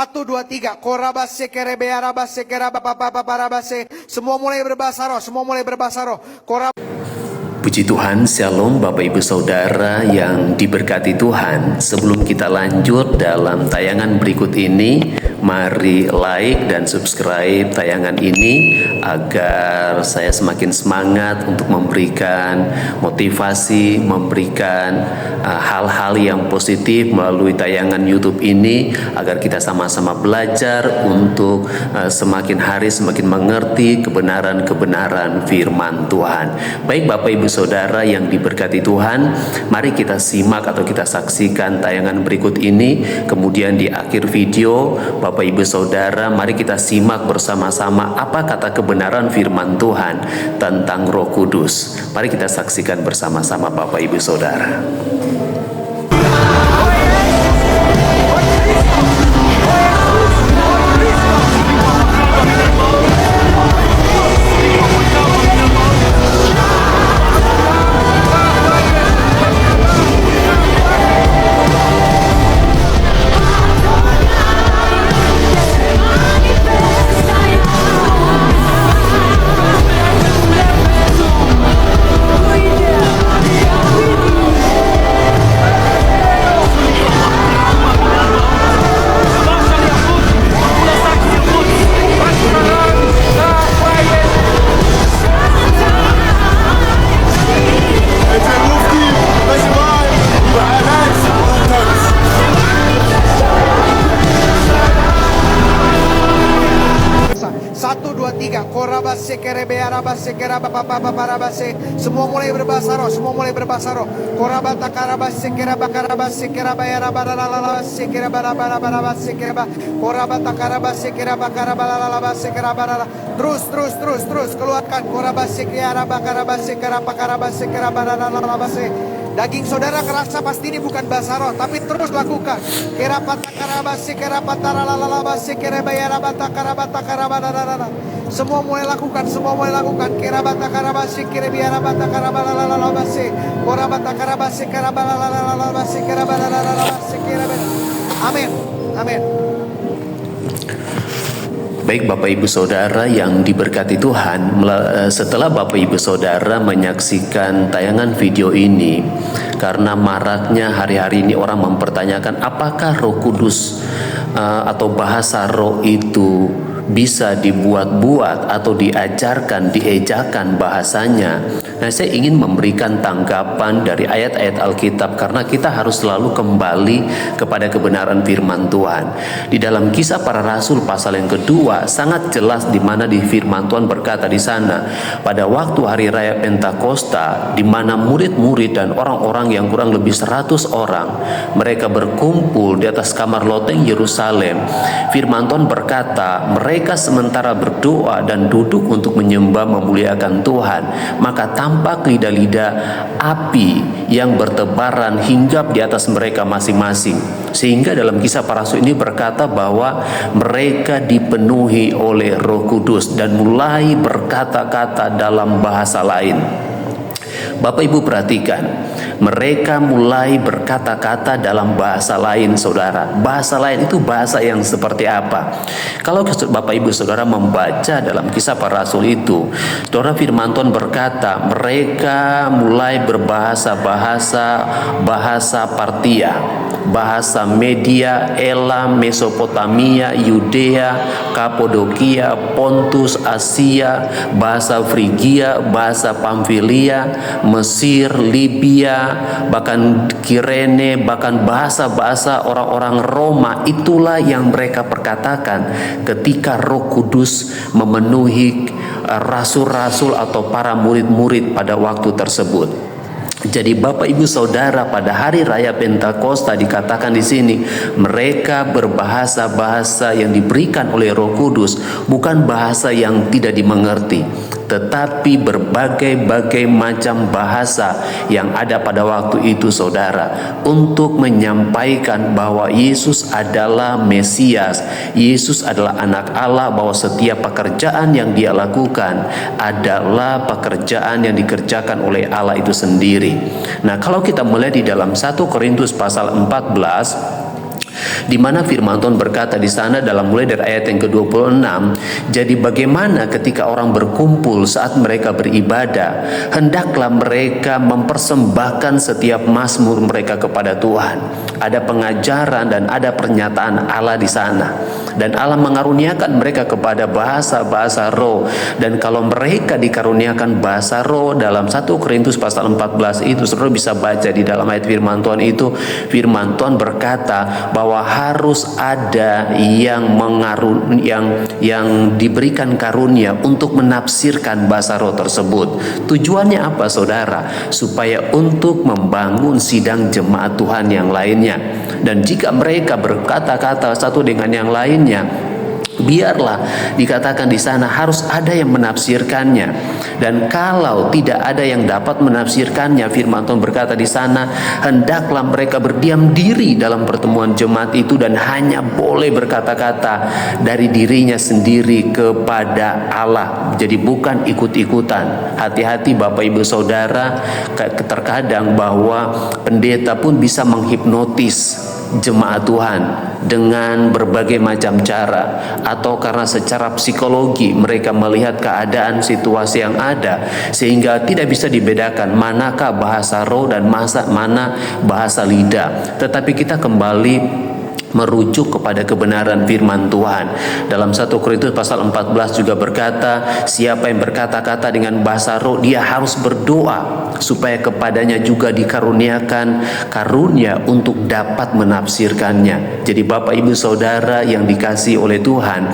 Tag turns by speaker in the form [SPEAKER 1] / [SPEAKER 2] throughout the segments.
[SPEAKER 1] Satu, dua, tiga. Korabase kerebe arabase kerabapapapapabase. Semua mulai berbahasa roh. Semua mulai berbahasa roh.
[SPEAKER 2] Puji Tuhan, Shalom Bapak Ibu Saudara yang diberkati Tuhan. Sebelum kita lanjut dalam tayangan berikut ini, mari like dan subscribe tayangan ini agar saya semakin semangat untuk memberikan motivasi, memberikan hal-hal yang positif melalui tayangan YouTube ini, agar kita sama-sama belajar untuk semakin hari semakin mengerti kebenaran-kebenaran firman Tuhan. Baik Bapak Ibu Saudara yang diberkati Tuhan, mari kita simak atau kita saksikan tayangan berikut ini. Kemudian di akhir video, Bapak Ibu Saudara, mari kita simak bersama-sama apa kata kebenaran firman Tuhan tentang Roh Kudus. Mari kita saksikan bersama-sama Bapak Ibu Saudara.
[SPEAKER 1] Satu, dua, tiga. Korabase kerebe arabase kerabapapapabase. Semua mulai berbahasa roh. Semua mulai berbahasa roh. Korabata karabase kerabakarabase kerabayarabarabase kerabarabarabase keraba. Korabata karabase kerabakarabalalabase kerabarala. Terus keluarkan. Korabase kerabakarabase kerabakarabase kerabarabase. Daging saudara kerasa pasti ini bukan bahasa roh, tapi terus lakukan. Kerapata karabase kerapataralalabase kerebayarabata karabata karabararara. Semua mulai lakukan, semua mulai lakukan. Kerabata karabase kerebayarabata karabalalabase. Korabata karabase karabalalabase kerabararabase kerabara. Amin. Amin.
[SPEAKER 2] Baik Bapak Ibu Saudara yang diberkati Tuhan, setelah Bapak Ibu Saudara menyaksikan tayangan video ini, karena maraknya hari-hari ini orang mempertanyakan apakah Roh Kudus atau bahasa roh itu bisa dibuat-buat atau diajarkan, diejakan bahasanya. Nah, saya ingin memberikan tanggapan dari ayat-ayat Alkitab, karena kita harus selalu kembali kepada kebenaran firman Tuhan. Di dalam Kisah Para Rasul pasal yang kedua sangat jelas di mana di firman Tuhan berkata di sana, pada waktu hari raya Pentakosta, di mana murid-murid dan orang-orang yang kurang lebih 100 orang mereka berkumpul di atas kamar loteng Yerusalem, firman Tuhan berkata, mereka sementara berdoa dan duduk untuk menyembah memuliakan Tuhan, maka tampak lidah-lidah api yang bertebaran hinggap di atas mereka masing-masing. Sehingga dalam Kisah Para Rasul ini berkata bahwa mereka dipenuhi oleh Roh Kudus dan mulai berkata-kata dalam bahasa lain. Bapak Ibu perhatikan, mereka mulai berkata-kata dalam bahasa lain, saudara. Bahasa lain itu bahasa yang seperti apa? Kalau Bapak Ibu Saudara membaca dalam Kisah Para Rasul itu, saudara, firman Tuhan berkata, mereka mulai berbahasa bahasa Partia, bahasa Media, Elam, Mesopotamia, Yudea, Kapodokia, Pontus, Asia, bahasa Frigia, bahasa Pamfilia, Mesir, Libya, bahkan Kirene, bahkan bahasa-bahasa orang-orang Roma. Itulah yang mereka perkatakan ketika Roh Kudus memenuhi rasul-rasul atau para murid-murid pada waktu tersebut. Jadi Bapak Ibu Saudara, pada hari raya Pentakosta dikatakan di sini mereka berbahasa-bahasa yang diberikan oleh Roh Kudus, bukan bahasa yang tidak dimengerti, tetapi berbagai-bagai macam bahasa yang ada pada waktu itu, saudara, untuk menyampaikan bahwa Yesus adalah Mesias, Yesus adalah anak Allah, bahwa setiap pekerjaan yang dia lakukan adalah pekerjaan yang dikerjakan oleh Allah itu sendiri. Nah, kalau kita mulai di dalam 1 Korintus pasal 14, di mana firman Tuhan berkata di sana dalam mulai dari ayat yang ke-26, jadi bagaimana ketika orang berkumpul saat mereka beribadah, hendaklah mereka mempersembahkan setiap mazmur mereka kepada Tuhan. Ada pengajaran dan ada pernyataan Allah di sana, dan Allah mengaruniakan mereka kepada bahasa-bahasa roh. Dan kalau mereka dikaruniakan bahasa roh, dalam 1 Korintus pasal 14 itu, saudara bisa baca di dalam ayat firman Tuhan itu, firman Tuhan berkata bahwa harus ada yang diberikan karunia untuk menafsirkan bahasa roh tersebut. Tujuannya apa, saudara? Supaya untuk membangun sidang jemaat Tuhan yang lainnya. Dan jika mereka berkata-kata satu dengan yang lainnya, biarlah dikatakan di sana harus ada yang menafsirkannya. Dan kalau tidak ada yang dapat menafsirkannya, firman Tuhan berkata di sana, hendaklah mereka berdiam diri dalam pertemuan jemaat itu dan hanya boleh berkata-kata dari dirinya sendiri kepada Allah. Jadi bukan ikut-ikutan. Hati-hati Bapak Ibu Saudara, terkadang bahwa pendeta pun bisa menghipnotis jemaat Tuhan dengan berbagai macam cara, atau karena secara psikologi mereka melihat keadaan situasi yang ada sehingga tidak bisa dibedakan manakah bahasa roh dan mana bahasa lidah. Tetapi kita kembali merujuk kepada kebenaran firman Tuhan. Dalam 1 Korintus pasal 14 juga berkata, siapa yang berkata-kata dengan bahasa roh, dia harus berdoa supaya kepadanya juga dikaruniakan karunia untuk dapat menafsirkannya. Jadi Bapak Ibu Saudara yang dikasihi oleh Tuhan,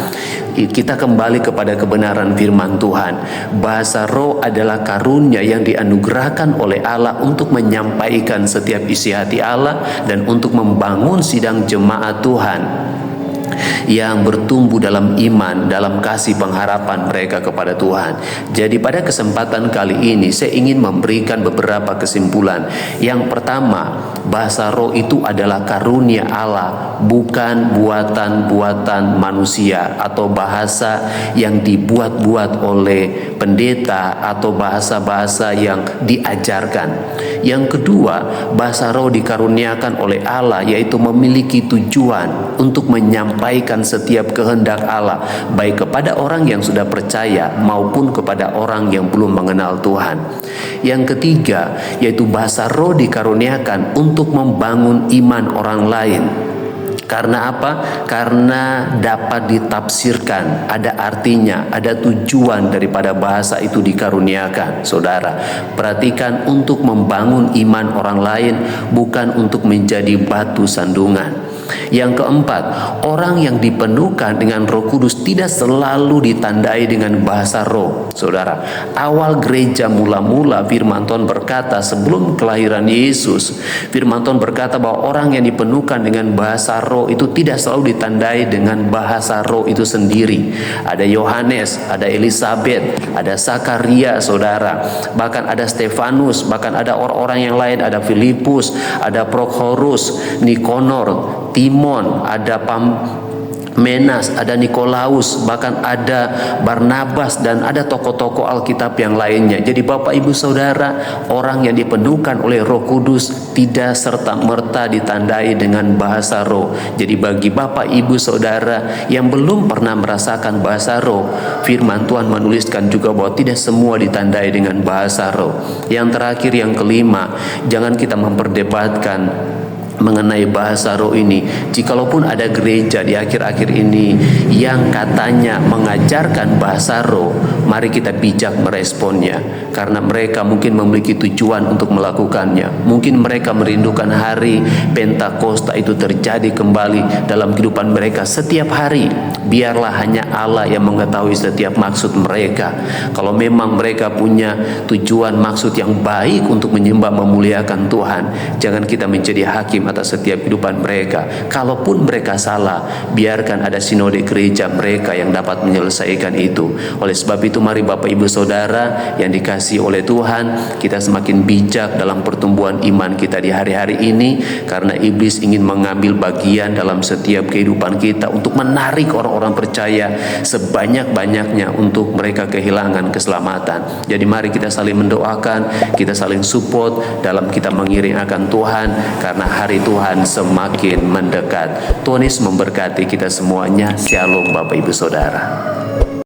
[SPEAKER 2] kita kembali kepada kebenaran firman Tuhan. Bahasa roh adalah karunia yang dianugerahkan oleh Allah untuk menyampaikan setiap isi hati Allah dan untuk membangun sidang jemaat Tuhan yang bertumbuh dalam iman, dalam kasih pengharapan mereka kepada Tuhan. Jadi pada kesempatan kali ini saya ingin memberikan beberapa kesimpulan. Yang pertama, bahasa roh itu adalah karunia Allah, bukan buatan-buatan manusia atau bahasa yang dibuat-buat oleh pendeta atau bahasa-bahasa yang diajarkan. Yang kedua, bahasa roh dikaruniakan oleh Allah, yaitu memiliki tujuan untuk menyampaikan setiap kehendak Allah, baik kepada orang yang sudah percaya maupun kepada orang yang belum mengenal Tuhan. Yang ketiga, yaitu bahasa roh dikaruniakan untuk membangun iman orang lain. Karena apa? Karena dapat ditafsirkan, ada artinya, ada tujuan daripada bahasa itu dikaruniakan. Saudara, perhatikan, untuk membangun iman orang lain, bukan untuk menjadi batu sandungan. Yang keempat, orang yang dipenuhkan dengan Roh Kudus tidak selalu ditandai dengan bahasa roh. Saudara, awal gereja mula-mula firman Tuhan berkata sebelum kelahiran Yesus, firman Tuhan berkata bahwa orang yang dipenuhkan dengan bahasa roh itu tidak selalu ditandai dengan bahasa roh itu sendiri. Ada Yohanes, ada Elisabet, ada Zakaria, saudara, bahkan ada Stefanus, bahkan ada orang-orang yang lain, ada Filipus, ada Prokhorus, Nikanor, Timon, ada Menas, ada Nikolaus, bahkan ada Barnabas, dan ada tokoh-tokoh Alkitab yang lainnya. Jadi Bapak Ibu Saudara, orang yang dipenuhkan oleh Roh Kudus tidak serta-merta ditandai dengan bahasa roh. Jadi bagi Bapak Ibu Saudara yang belum pernah merasakan bahasa roh, firman Tuhan menuliskan juga bahwa tidak semua ditandai dengan bahasa roh. Yang terakhir, yang kelima, jangan kita memperdebatkan mengenai bahasa roh ini. Jikalaupun ada gereja di akhir-akhir ini yang katanya mengajarkan bahasa roh, mari kita bijak meresponnya, karena mereka mungkin memiliki tujuan untuk melakukannya. Mungkin mereka merindukan hari Pentakosta itu terjadi kembali dalam kehidupan mereka setiap hari. Biarlah hanya Allah yang mengetahui setiap maksud mereka. Kalau memang mereka punya tujuan maksud yang baik untuk menyembah memuliakan Tuhan, jangan kita menjadi hakim atas setiap kehidupan mereka. Kalaupun mereka salah, biarkan ada sinode gereja mereka yang dapat menyelesaikan itu. Oleh sebab itu, mari Bapak Ibu Saudara yang dikasihi oleh Tuhan, kita semakin bijak dalam pertumbuhan iman kita di hari-hari ini, karena iblis ingin mengambil bagian dalam setiap kehidupan kita untuk menarik orang-orang orang-orang percaya sebanyak-banyaknya untuk mereka kehilangan keselamatan. Jadi mari kita saling mendoakan, kita saling support dalam kita mengiring akan Tuhan, karena hari Tuhan semakin mendekat. Tuhan Yesus memberkati kita semuanya. Shalom Bapak Ibu Saudara.